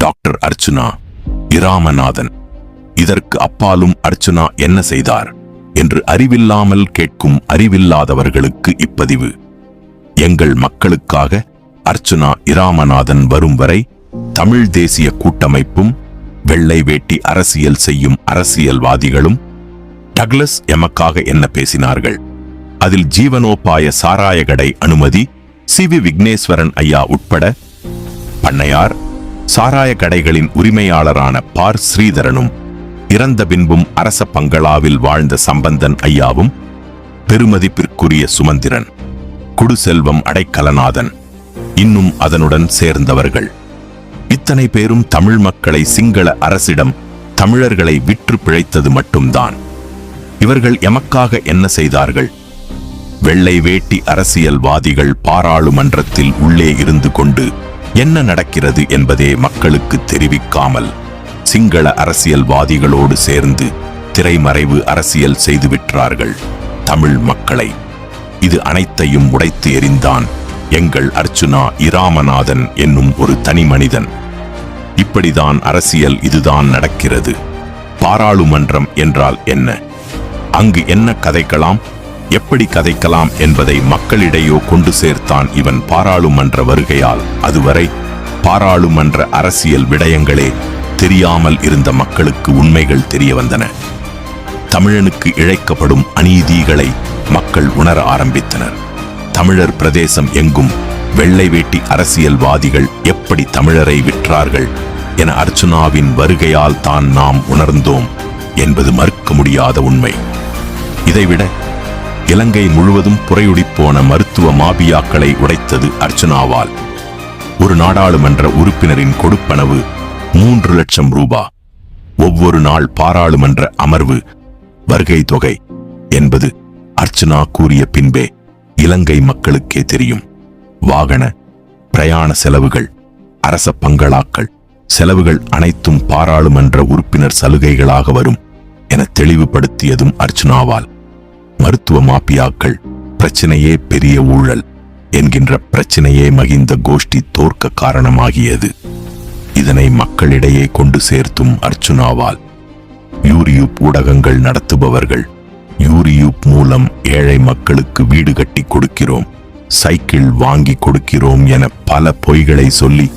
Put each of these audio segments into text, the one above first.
Doctor Archuna Ramanathan. இதற்கு அப்பாலும் அர்ச்சுனா என்ன செய்தார் என்று அறிவில்லாமல் கேட்கும் அறிவில்லாதவர்களுக்கு இப்பதிவு. எங்கள் மக்களுக்காக அர்ச்சுனா இராமநாதன் வரும் வரை தமிழ் தேசிய கூட்டமைப்பும் வெள்ளை வேட்டி அரசியல் செய்யும் அரசியல்வாதிகளும் டக்ளஸ் எமக்காக என்ன பேசினார்கள்? அதில் ஜீவனோபாய சாராய கடை அனுமதி சி.வி. விக்னேஸ்வரன் ஐயா உட்பட பண்ணையார் சாராய கடைகளின் உரிமையாளரான பார் ஸ்ரீதரனும் இறந்த பின்பும் அரச பங்களாவில் வாழ்ந்த சம்பந்தன் ஐயாவும் பெருமதிப்பிற்குரிய சுமந்திரன் குடுசெல்வம் அடைக்கலநாதன் இன்னும் அதனுடன் சேர்ந்தவர்கள் இத்தனை பேரும் தமிழ் மக்களை சிங்கள அரசிடம் தமிழர்களை விற்று பிழைத்தது மட்டும்தான். இவர்கள் எமக்காக என்ன செய்தார்கள்? வெள்ளை வேட்டி அரசியல்வாதிகள் பாராளுமன்றத்தில் உள்ளே இருந்து கொண்டு என்ன நடக்கிறது என்பதே மக்களுக்கு தெரிவிக்காமல் சிங்கள அரசியல்வாதிகளோடு சேர்ந்து திரைமறைவு அரசியல் செய்து விற்றார்கள் தமிழ் மக்களை. இது அனைத்தையும் உடைத்து எறிந்தான் எங்கள் அர்ச்சுனா இராமநாதன் என்னும் ஒரு தனி மனிதன். இப்படிதான் அரசியல், இதுதான் நடக்கிறது. பாராளுமன்றம் என்றால் என்ன? அங்கு என்ன கதைக்கலாம், எப்படி கதைக்கலாம் என்பதை மக்களிடையோ கொண்டு சேர்த்தான் இவன் பாராளுமன்ற வருகையால். அதுவரை பாராளுமன்ற அரசியல் விடயங்களே தெரியாமல் இருந்த மக்களுக்கு உண்மைகள் தெரிய வந்தன. தமிழனுக்கு இழைக்கப்படும் அநீதிகளை மக்கள் உணர ஆரம்பித்தனர். தமிழர் பிரதேசம் எங்கும் வெள்ளை வேட்டி அரசியல்வாதிகள் எப்படி தமிழரை விற்றார்கள் என அர்ச்சுனாவின் வருகையால் தான் நாம் உணர்ந்தோம் என்பது மறுக்க முடியாத உண்மை. இதைவிட இலங்கை முழுவதும் புரையுடிப்போன மருத்துவ மாபியாக்களை உடைத்தது அர்ச்சுனாவால். ஒரு நாடாளுமன்ற உறுப்பினரின் கொடுப்பனவு 3 லட்சம் ரூபாய். ஒவ்வொரு நாள் பாராளுமன்ற அமர்வு வருகை தொகை என்பது அர்ச்சுனா கூறிய பின்பே இலங்கை மக்களுக்கே தெரியும். வாகன பிரயாண செலவுகள், அரச பங்களாக்கள் செலவுகள் அனைத்தும் பாராளுமன்ற உறுப்பினர் சலுகைகளாக வரும் என தெளிவுபடுத்தியதும் அர்ச்சுனாவால். மருத்துவ மாபியாக்கள் பிரச்சனையே பெரிய ஊழல் என்கின்ற பிரச்சனையே மகிந்த கோஷ்டி தோற்க காரணமாகியது. இதனை மக்களிடையே கொண்டு சேர்த்தும் அர்ச்சுனாவால். யூரியூப் ஊடகங்கள் நடத்துபவர்கள் யூரியூப் மூலம் ஏழை மக்களுக்கு வீடு கட்டி கொடுக்கிறோம், சைக்கிள் வாங்கி கொடுக்கிறோம் என பல பொய்களை சொல்லி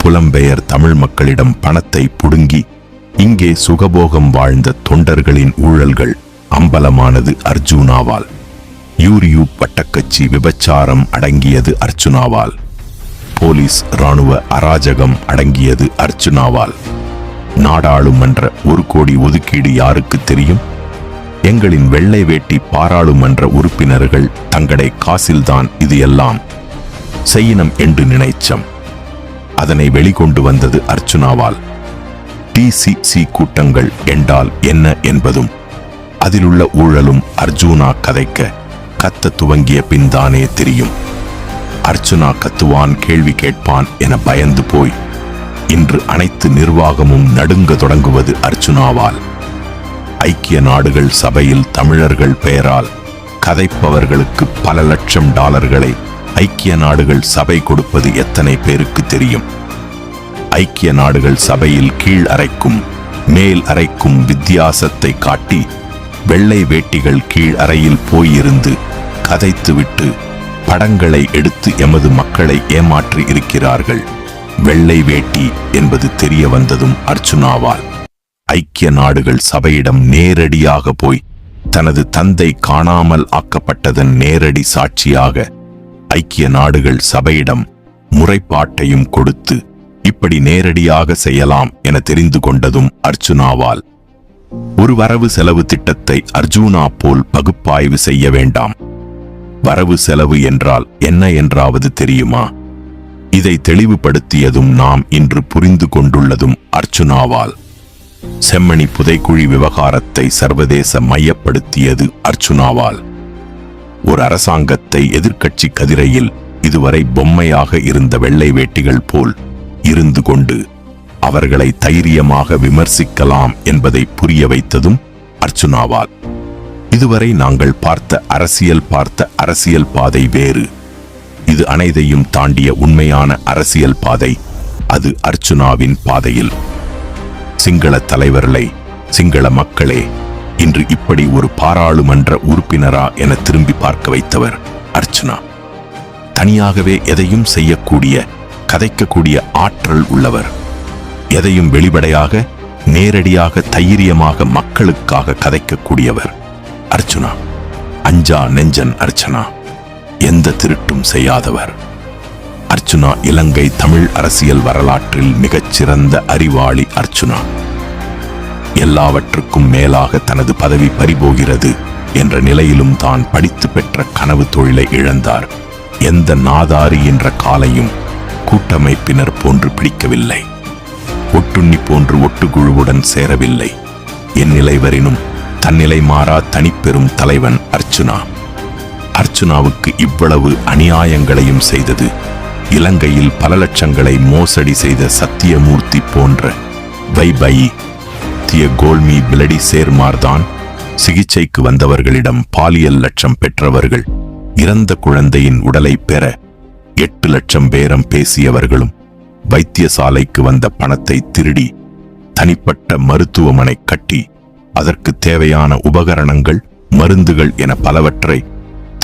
புலம்பெயர் தமிழ் மக்களிடம் பணத்தை புடுங்கி இங்கே சுகபோகம் வாழ்ந்த தொண்டர்களின் ஊழல்கள் அம்பலமானது அர்ஜுனாவால். யூரியூப் வட்டக்கட்சி விபச்சாரம் அடங்கியது அர்ச்சுனாவால். போலீஸ் இராணுவ அராஜகம் அடங்கியது அர்ச்சுனாவால். நாடாளுமன்ற 1 கோடி ஒதுக்கீடு யாருக்கு தெரியும்? எங்களின் வெள்ளை வேட்டி பாராளுமன்ற உறுப்பினர்கள் தங்களை காசில்தான் இது எல்லாம் செய்யினம் என்று நினைச்சம். அதனை வெளிக்கொண்டு வந்தது அர்ச்சுனாவால். டிசிசி கூட்டங்கள் என்றால் என்ன என்பதும் அதிலுள்ள ஊழலும் அர்ஜுனா கதைக்க கத்த துவங்கிய பின்தானே தெரியும். அர்ச்சுனா கத்துவான், கேள்வி கேட்பான் என பயந்து போய் இன்று அனைத்து நிர்வாகமும் நடுங்க தொடங்குவது அர்ச்சுனாவால். ஐக்கிய நாடுகள் சபையில் தமிழர்கள் பெயரால் கதைப்பவர்களுக்கு பல லட்சம் டாலர்களை ஐக்கிய நாடுகள் சபை கொடுப்பது எத்தனை பேருக்கு தெரியும்? ஐக்கிய நாடுகள் சபையில் கீழ் அறைக்கும் மேல் அறைக்கும் வித்தியாசத்தை காட்டி வெள்ளை வேட்டிகள் கீழ் அறையில் போயிருந்து கதைத்துவிட்டு படங்களை எடுத்து எமது மக்களை ஏமாற்றி இருக்கிறார்கள். வெள்ளை வேட்டி என்பது தெரிய வந்ததும் அர்ச்சுனாவால். ஐக்கிய நாடுகள் சபையிடம் நேரடியாக போய் தனது தந்தை காணாமல் ஆக்கப்பட்டதன் நேரடி சாட்சியாக ஐக்கிய நாடுகள் சபையிடம் முறைப்பாட்டையும் கொடுத்து இப்படி நேரடியாக செய்யலாம் என தெரிந்து கொண்டதும் அர்ச்சுனாவால். ஒரு வரவு செலவு திட்டத்தை அர்ஜுனா போல் பகுப்பாய்வு செய்ய வேண்டாம். வரவு செலவு என்றால் என்ன என்றாவது தெரியுமா? இதை தெளிவுபடுத்தியதும் நாம் இன்று புரிந்து கொண்டுள்ளதும் அர்ச்சுனாவால். செம்மணி புதைக்குழி விவகாரத்தை சர்வதேச மையப்படுத்தியது அர்ச்சுனாவால். ஒரு அரசாங்கத்தை எதிர்க்கட்சி கதிரையில் இதுவரை பொம்மையாக இருந்த வெள்ளை வேட்டிகள் போல் இருந்து கொண்டு அவர்களை தைரியமாக விமர்சிக்கலாம் என்பதை புரிய வைத்ததும் அர்ச்சுனாவால். இதுவரை நாங்கள் பார்த்த அரசியல் பாதை வேறு. இது அனைத்தையும் தாண்டிய உண்மையான அரசியல் பாதை அது அர்ச்சுனாவின் பாதையில். சிங்கள தலைவர்களை, சிங்கள மக்களே, இன்று இப்படி ஒரு பாராளுமன்ற உறுப்பினரா என திரும்பி பார்க்க வைத்தவர் அர்ச்சுனா. தனியாகவே எதையும் செய்யக்கூடிய, கதைக்கக்கூடிய ஆற்றல் உள்ளவர். எதையும் வெளிப்படையாக, நேரடியாக, தைரியமாக மக்களுக்காக கதைக்கக்கூடியவர் அர்ச்சுனா. அஞ்சா நெஞ்சன் அர்ச்சுனா. எந்த திருட்டும் செய்யாதவர் அர்ச்சுனா. இலங்கை தமிழ் அரசியல் வரலாற்றில் மிகச்சிறந்த அறிவாளி அர்ச்சுனா. எல்லாவற்றுக்கும் மேலாக தனது பதவி பறிபோகிறது என்ற நிலையிலும் தான் படித்து பெற்ற கனவு தொழிலை இழந்தார். எந்த நாதாரி என்ற காலையும் கூட்டமைப்பினர் போன்று பிடிக்கவில்லை. ஒட்டுண்ணி போன்று ஒட்டுக்குழுவுடன் சேரவில்லை. என் நிலை வரினும் தன்னிலை மாறா தனிப்பெரும் தலைவன் அர்ச்சுனா. அர்ச்சுனாவுக்கு இவ்வளவு அநியாயங்களையும் செய்தது இலங்கையில் பல லட்சங்களை மோசடி செய்த சத்தியமூர்த்தி போன்ற கோல்மி பிளடி சேர்மார்தான். சிகிச்சைக்கு வந்தவர்களிடம் பாலியல் லட்சம் பெற்றவர்கள், இறந்த குழந்தையின் உடலை பெற 8 லட்சம் பேரம் பேசியவர்களும், வைத்தியசாலைக்கு வந்த பணத்தை திருடி தனிப்பட்ட மருத்துவமனை கட்டி அதற்கு தேவையான உபகரணங்கள், மருந்துகள் என பலவற்றை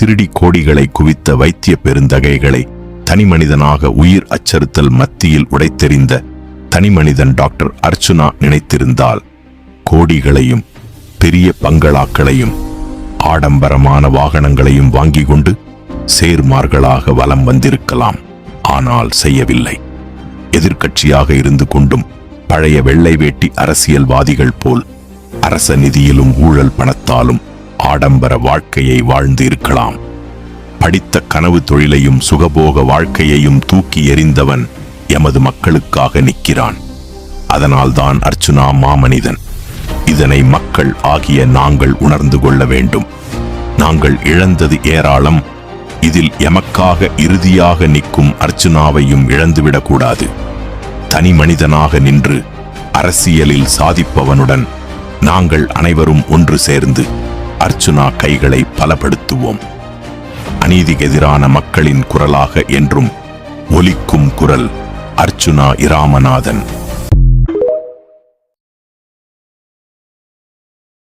திருடி கோடிகளை குவித்த வைத்திய பெருந்தகைகளை தனிமனிதனாக உயிர் அச்சுறுத்தல் மத்தியில் உடைத்தெறிந்த தனிமனிதன் டாக்டர் அர்ச்சுனா நினைத்திருந்தால் கோடிகளையும் பெரிய பங்களாக்களையும் ஆடம்பரமான வாகனங்களையும் வாங்கி கொண்டு சேர்மார்களாக வலம் வந்திருக்கலாம். ஆனால் செய்யவில்லை. எதிர்க்கட்சியாக இருந்து கொண்டும் பழைய வெள்ளை வேட்டி அரசியல்வாதிகள் போல் அரச நிதியிலும் ஊழல் பணத்தாலும் ஆடம்பர வாழ்க்கையை வாழ்ந்து இருக்கலாம். படித்த கனவு தொழிலையும் சுகபோக வாழ்க்கையையும் தூக்கி எறிந்தவன் எமது மக்களுக்காக நிற்கிறான். அதனால்தான் அர்ச்சுனா மாமனிதன். இதனை மக்கள் ஆகிய நாங்கள் உணர்ந்து கொள்ள வேண்டும். நாங்கள் இழந்தது ஏராளம். இதில் எமக்காக இறுதியாக நிற்கும் அர்ச்சுனாவையும் இழந்துவிடக்கூடாது. தனி மனிதனாக நின்று அரசியலில் சாதிப்பவனுடன் நாங்கள் அனைவரும் ஒன்று சேர்ந்து அர்ச்சுனா கைகளை பலப்படுத்துவோம். அநீதிக்கு எதிரான மக்களின் குரலாக என்றும் ஒலிக்கும் குரல் அர்ச்சுனா இராமநாதன்.